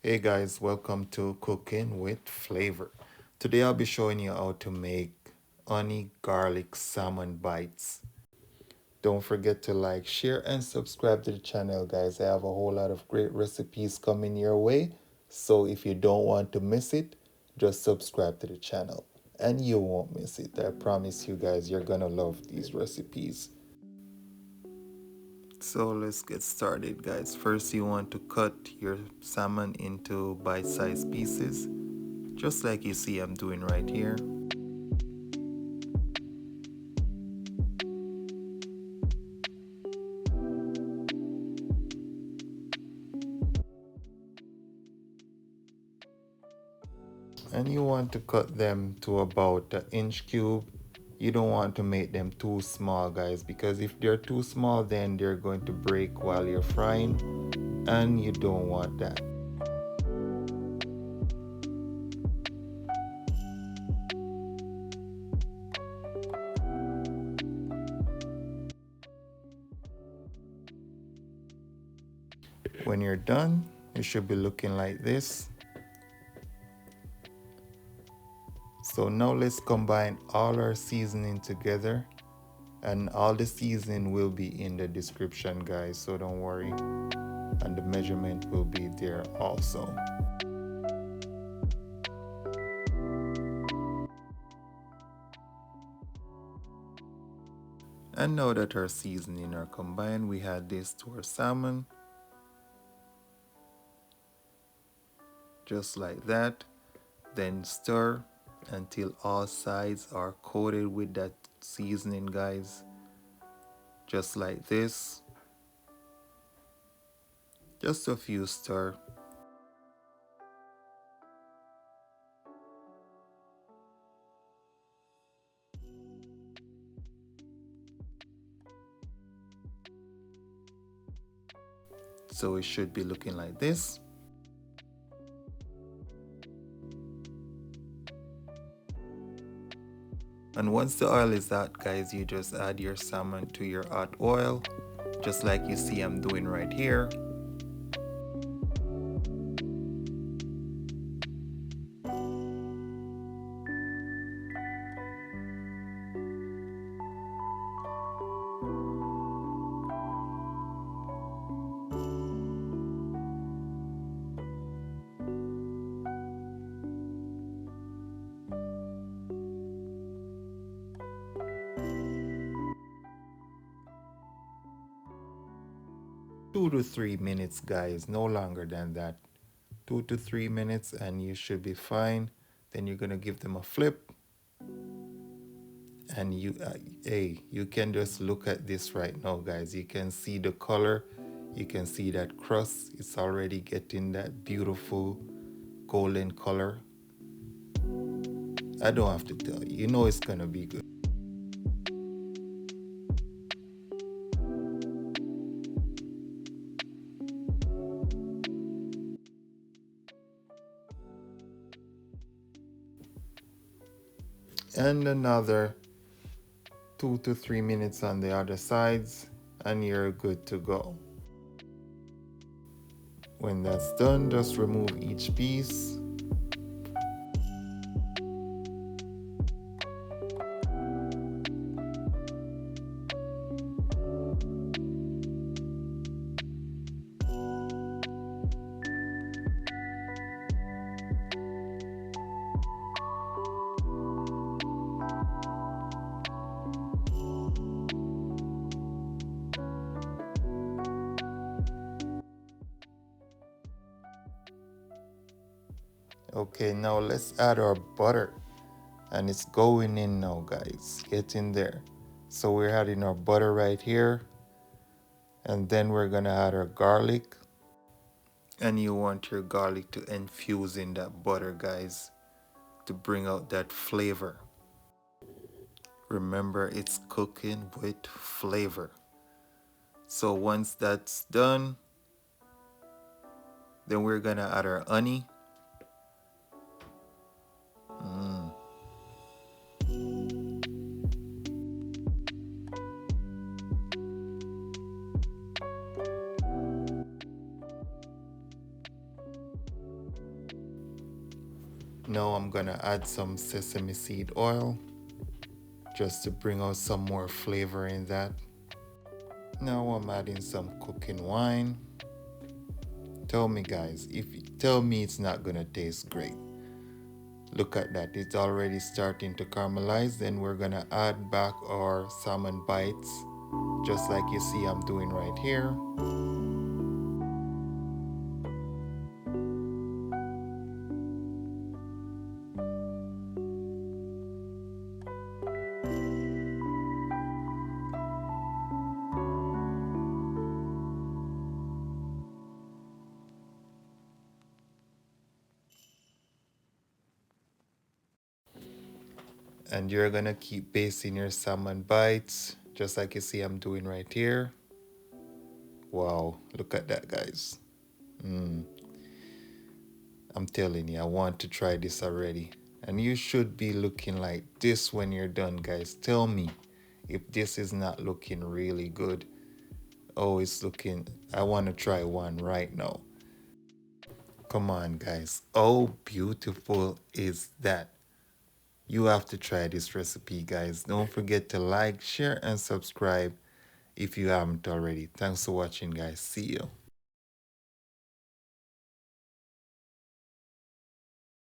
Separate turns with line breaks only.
Hey guys, welcome to Cooking with Flavor. Today I'll be showing you how to make honey garlic salmon bites. Don't forget to like, share, and subscribe to the channel, guys. I have a whole lot of great recipes coming your way. So if you don't want to miss it, just subscribe to the channel and you won't miss it. I promise you guys, you're gonna love these recipes. So let's get started, guys. First, you want to cut your salmon into bite-sized pieces, just like you see I'm doing right here. And you want to cut them to about an inch cube. You don't want to make them too small, guys, because if they're too small, then they're going to break while you're frying, and you don't want that. When you're done, it should be looking like this. So now let's combine all our seasoning together, and all the seasoning will be in the description, guys, so don't worry, and the measurement will be there also. And now that our seasoning are combined, we add this to our salmon, just like that. Then stir until all sides are coated with that seasoning, guys, just like this. Just a few stir. So it should be looking like this. And once the oil is hot, guys, you just add your salmon to your hot oil, just like you see I'm doing right here. 2 to 3 minutes, guys, no longer than that. 2 to 3 minutes and you should be fine. Then you're gonna give them a flip, and you can just look at this right now, guys. You can see the color, you can see that crust, it's already getting that beautiful golden color. I don't have to tell you, you know it's gonna be good. And another 2 to 3 minutes on the other sides and you're good to go. When that's done, just remove each piece. Okay, now let's add our butter, and it's going in now, guys. Get in there. So we're adding our butter right here, and then we're gonna add our garlic. And you want your garlic to infuse in that butter, guys, to bring out that flavor. Remember, it's cooking with flavor. So once that's done, then we're gonna add our honey. Now I'm gonna add some sesame seed oil just to bring out some more flavor in that. Now I'm adding some cooking wine. Tell me guys, tell me it's not gonna taste great. Look at that, it's already starting to caramelize. Then we're gonna add back our salmon bites, just like you see I'm doing right here. And you're gonna keep basting your salmon bites, just like you see I'm doing right here. Wow, look at that, guys. I'm telling you, I want to try this already. And you should be looking like this when you're done, guys. Tell me if this is not looking really good. Oh, it's looking, I want to try one right now. Come on, guys. How beautiful is that? You have to try this recipe, guys. Don't forget to like, share, and subscribe if you haven't already. Thanks for watching, guys. See you.